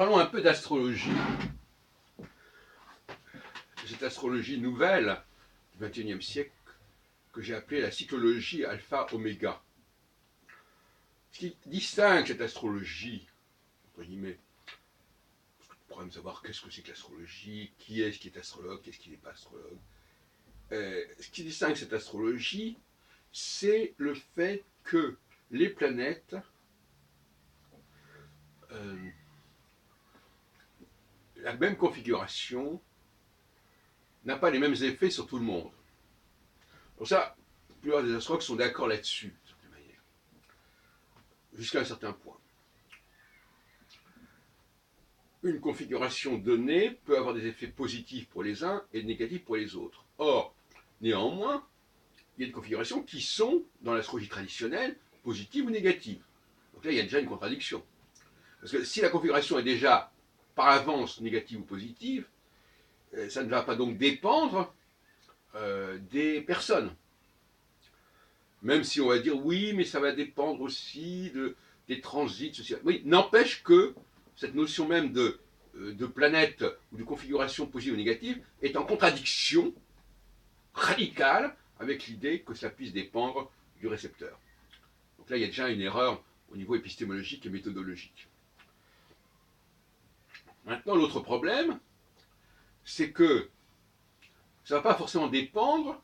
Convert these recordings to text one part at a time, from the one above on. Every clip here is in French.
Parlons un peu d'astrologie, cette astrologie nouvelle du XXIe siècle que j'ai appelée la cyclologie alpha-oméga. Ce qui distingue cette astrologie, entre guillemets, le problème de savoir qu'est-ce que c'est que l'astrologie, qui est astrologue, qu'est-ce qui n'est pas astrologue. Ce qui distingue cette astrologie, c'est le fait que les planètes la même configuration n'a pas les mêmes effets sur tout le monde. Donc ça, la plupart des astrologues sont d'accord là-dessus, de certaine manière, jusqu'à un certain point. Une configuration donnée peut avoir des effets positifs pour les uns et négatifs pour les autres. Or, néanmoins, il y a des configurations qui sont, dans l'astrologie traditionnelle, positives ou négatives. Donc là, il y a déjà une contradiction. Parce que si la configuration est déjà par avance négative ou positive, ça ne va pas donc dépendre des personnes. Même si on va dire oui, mais ça va dépendre aussi des transits, ceci. Oui, n'empêche que cette notion même de planète ou de configuration positive ou négative est en contradiction radicale avec l'idée que ça puisse dépendre du récepteur. Donc là, il y a déjà une erreur au niveau épistémologique et méthodologique. Maintenant, l'autre problème, c'est que ça ne va pas forcément dépendre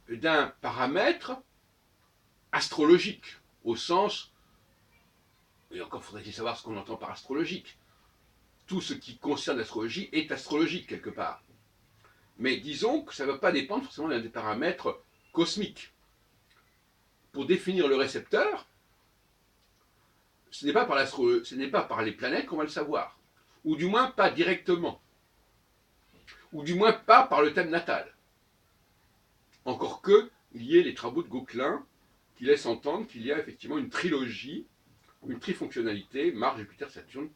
d'un paramètre astrologique, au sens, et encore faudrait-il savoir ce qu'on entend par astrologique. Tout ce qui concerne l'astrologie est astrologique quelque part. Mais disons que ça ne va pas dépendre forcément d'un des paramètres cosmiques. Pour définir le récepteur, ce n'est pas par les planètes qu'on va le savoir. Ou du moins pas directement. Ou du moins pas par le thème natal. Encore que, il y ait les travaux de Gauquelin qui laissent entendre qu'il y a effectivement une trilogie, une trifonctionnalité, Mars, Jupiter, Saturne.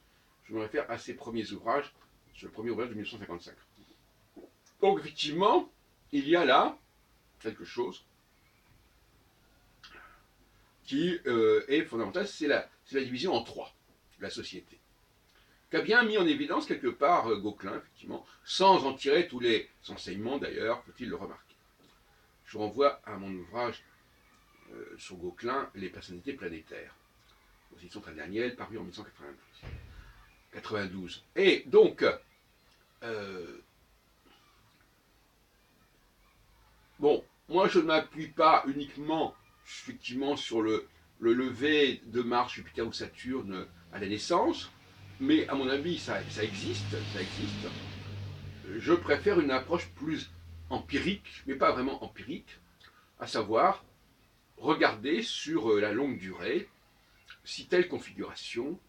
Je me réfère à ses premiers ouvrages, sur le premier ouvrage de 1955. Donc effectivement, il y a là quelque chose qui est fondamental, c'est la division en trois de la société. Qu'a bien mis en évidence quelque part Gauquelin, effectivement, sans en tirer tous les enseignements d'ailleurs, faut-il le remarquer. Je renvoie à mon ouvrage sur Gauquelin, Les personnalités planétaires, aux éditions Daniel, paru en 1992. Et donc, bon, moi je ne m'appuie pas uniquement effectivement sur le lever de Mars, Jupiter ou Saturne à la naissance, mais à mon avis ça existe. Je préfère une approche plus empirique, mais pas vraiment empirique, à savoir regarder sur la longue durée si telle configuration,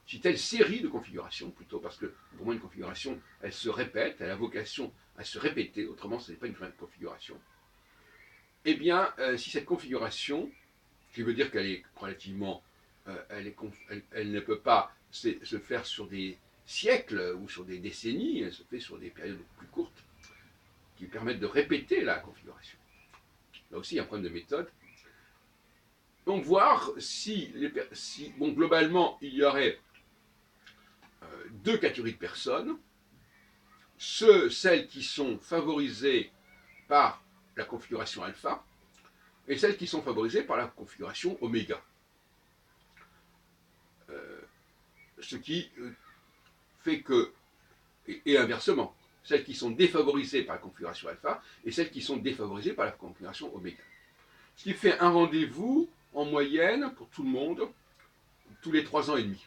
si telle série de configurations plutôt, parce que pour moi une configuration, elle se répète, elle a vocation à se répéter, autrement ce n'est pas une configuration. Eh bien, si cette configuration, qui veut dire qu'elle est relativement, elle ne peut pas se faire sur des siècles ou sur des décennies, elle se fait sur des périodes plus courtes, qui permettent de répéter la configuration. Là aussi, il y a un problème de méthode. Donc, voir si bon, globalement, il y aurait deux catégories de personnes, celles qui sont favorisées par la configuration alpha, et celles qui sont favorisées par la configuration oméga. Ce qui fait que, et inversement, celles qui sont défavorisées par la configuration alpha et celles qui sont défavorisées par la configuration oméga. Ce qui fait un rendez-vous en moyenne pour tout le monde tous les 3 ans et demi.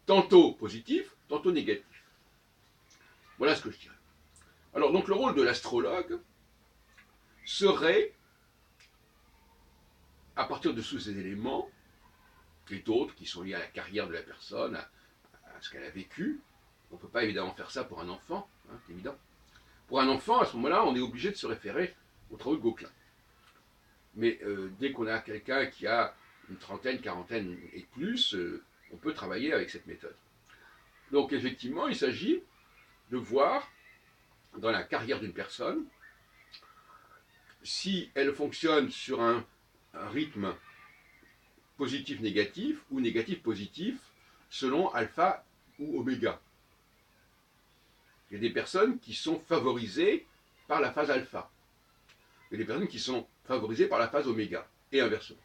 Tantôt positif, tantôt négatif. Voilà ce que je dirais. Alors donc le rôle de l'astrologue serait, à partir de tous ces éléments, et d'autres qui sont liés à la carrière de la personne, à ce qu'elle a vécu, on ne peut pas évidemment faire ça pour un enfant, hein, c'est évident. Pour un enfant, à ce moment-là, on est obligé de se référer aux travaux de Gauquelin. Mais dès qu'on a quelqu'un qui a une trentaine, quarantaine et plus, on peut travailler avec cette méthode. Donc effectivement, il s'agit de voir dans la carrière d'une personne si elle fonctionne sur un rythme positif-négatif ou négatif-positif selon alpha ou oméga. Il y a des personnes qui sont favorisées par la phase alpha. Il y a des personnes qui sont favorisées par la phase oméga, et inversement.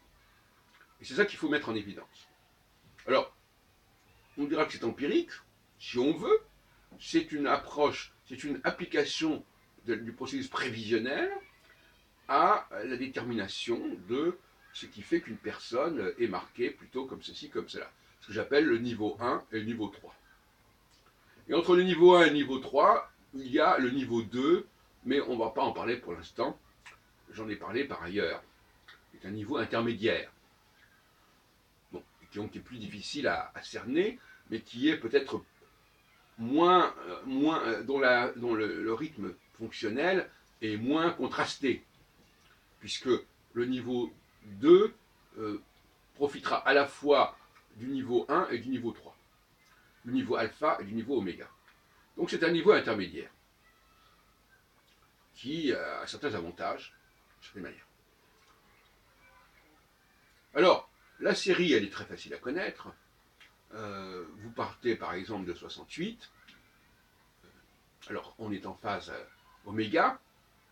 Et c'est ça qu'il faut mettre en évidence. Alors, on dira que c'est empirique, si on veut, c'est une approche, c'est une application du processus prévisionnel à la détermination de ce qui fait qu'une personne est marquée plutôt comme ceci, comme cela. Ce que j'appelle le niveau 1 et le niveau 3. Et entre le niveau 1 et le niveau 3, il y a le niveau 2, mais on ne va pas en parler pour l'instant. J'en ai parlé par ailleurs. C'est un niveau intermédiaire. Bon, qui est plus difficile à cerner, mais qui est peut-être dont le rythme fonctionnel est moins contrasté, puisque le niveau 2 profitera à la fois du niveau 1 et du niveau 3, du niveau alpha et du niveau oméga. Donc c'est un niveau intermédiaire qui a certains avantages, de certaine manière. Alors, la série, elle est très facile à connaître. Vous partez par exemple de 68, alors on est en phase oméga,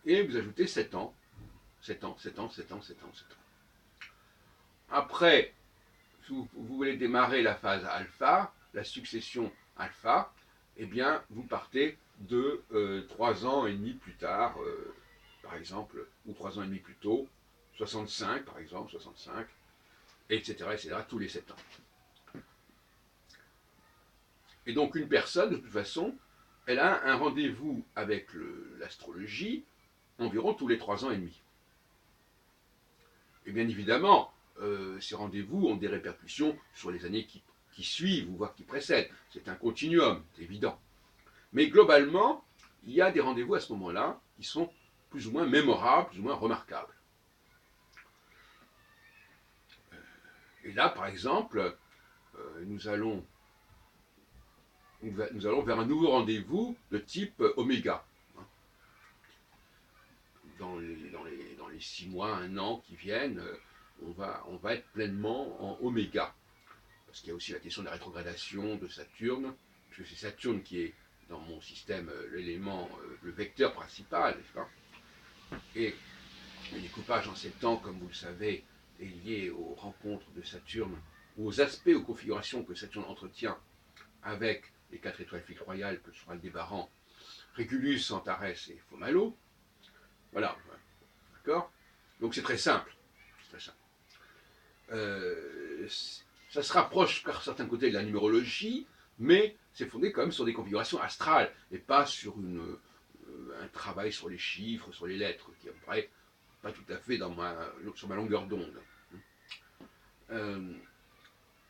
et vous ajoutez 7 ans, 7 ans, 7 ans, 7 ans, 7 ans, 7 ans. Après, si vous voulez démarrer la phase alpha, la succession alpha, eh bien vous partez de 3 ans et demi plus tard, par exemple, ou 3 ans et demi plus tôt, 65 par exemple, 65, etc., etc., tous les 7 ans. Et donc une personne, de toute façon, elle a un rendez-vous avec l'astrologie environ tous les 3 ans et demi. Et bien évidemment, ces rendez-vous ont des répercussions sur les années qui suivent, ou voire qui précèdent. C'est un continuum, c'est évident. Mais globalement, il y a des rendez-vous à ce moment-là qui sont plus ou moins mémorables, plus ou moins remarquables. Et là, par exemple, nous allons vers un nouveau rendez-vous de type oméga. Dans les 6 mois, 1 an qui viennent, on va être pleinement en oméga. Parce qu'il y a aussi la question de la rétrogradation de Saturne, puisque c'est Saturne qui est dans mon système l'élément, le vecteur principal, n'est-ce pas? Et le découpage en 7 ans, comme vous le savez, est lié aux rencontres de Saturne, ou aux aspects, aux configurations que Saturne entretient avec les 4 étoiles fixes royales que sont Aldébaran, Régulus, Antares et Fomalo. Voilà, d'accord? Donc c'est très simple. C'est très simple. Ça se rapproche par certains côtés de la numérologie, mais c'est fondé quand même sur des configurations astrales, et pas sur un travail sur les chiffres, sur les lettres, qui me paraît pas tout à fait sur ma longueur d'onde. De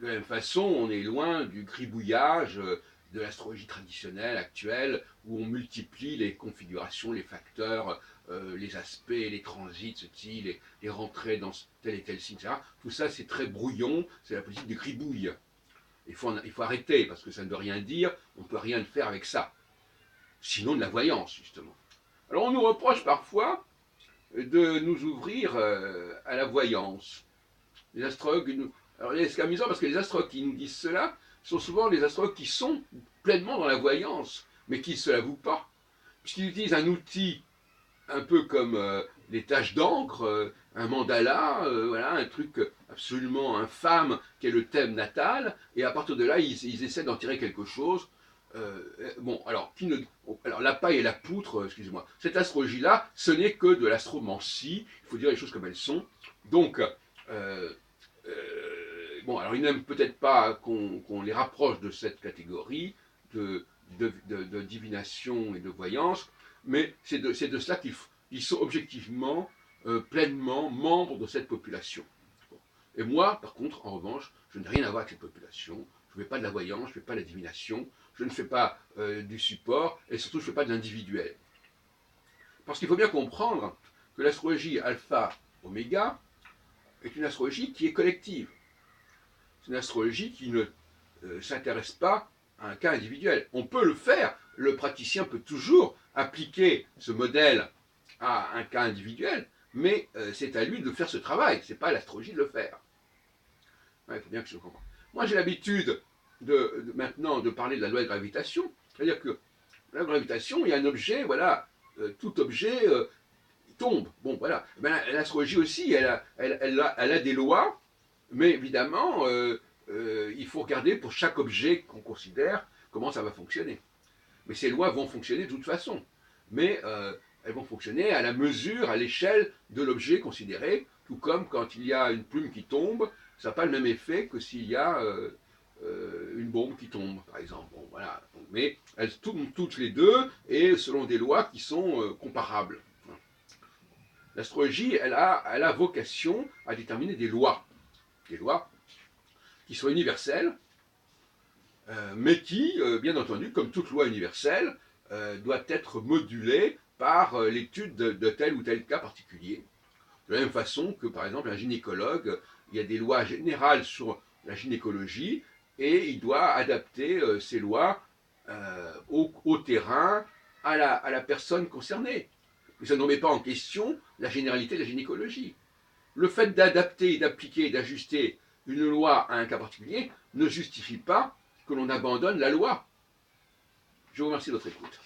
la même façon, on est loin du gribouillage de l'astrologie traditionnelle actuelle, où on multiplie les configurations, les facteurs, les aspects, les transits, ceci, les rentrées dans tel et tel signe, etc. Tout ça, c'est très brouillon, c'est la politique du gribouille. Il faut arrêter, parce que ça ne veut rien dire, on ne peut rien faire avec ça. Sinon de la voyance, justement. Alors on nous reproche parfois de nous ouvrir à la voyance. Les astrologues alors c'est amusant parce que les astrologues qui nous disent cela sont souvent les astrologues qui sont pleinement dans la voyance, mais qui ne se l'avouent pas, puisqu'ils utilisent un outil un peu comme les taches d'encre, un mandala, voilà, un truc absolument infâme qui est le thème natal, et à partir de là, ils essaient d'en tirer quelque chose. Bon, alors la paille et la poutre, excusez-moi, cette astrologie-là, ce n'est que de l'astromancie, il faut dire les choses comme elles sont. Donc, bon, alors ils n'aiment peut-être pas qu'on les rapproche de cette catégorie de divination et de voyance, mais c'est de cela qu'ils sont objectivement, pleinement membres de cette population. Bon. Et moi, par contre, en revanche, je n'ai rien à voir avec cette population, je ne fais pas de la voyance, je ne fais pas de la divination, je ne fais pas du support, et surtout je ne fais pas de l'individuel. Parce qu'il faut bien comprendre que l'astrologie alpha-oméga est une astrologie qui est collective. C'est une astrologie qui ne s'intéresse pas à un cas individuel. On peut le faire, le praticien peut toujours appliquer ce modèle à un cas individuel, mais c'est à lui de faire ce travail, ce n'est pas à l'astrologie de le faire. Il faut bien que je comprenne. Moi j'ai l'habitude maintenant de parler de la loi de gravitation. C'est-à-dire que la gravitation, il y a un objet, voilà, tout objet tombe. Bon, voilà. Ben, l'astrologie aussi, elle a des lois, mais évidemment, il faut regarder pour chaque objet qu'on considère comment ça va fonctionner. Mais ces lois vont fonctionner de toute façon. Mais elles vont fonctionner à la mesure, à l'échelle de l'objet considéré, tout comme quand il y a une plume qui tombe, ça n'a pas le même effet que s'il y a une bombe qui tombe, par exemple. Bon, voilà. Mais elles tombent toutes les deux et selon des lois qui sont comparables. L'astrologie, elle a vocation à déterminer des lois qui soient universelles, mais qui, bien entendu, comme toute loi universelle, doit être modulée par l'étude de tel ou tel cas particulier. De la même façon que, par exemple, un gynécologue, il y a des lois générales sur la gynécologie, et il doit adapter ces lois au terrain, à la personne concernée. Mais ça ne remet pas en question la généralité de la gynécologie. Le fait d'adapter, d'appliquer, d'ajuster une loi à un cas particulier ne justifie pas que l'on abandonne la loi. Je vous remercie de votre écoute.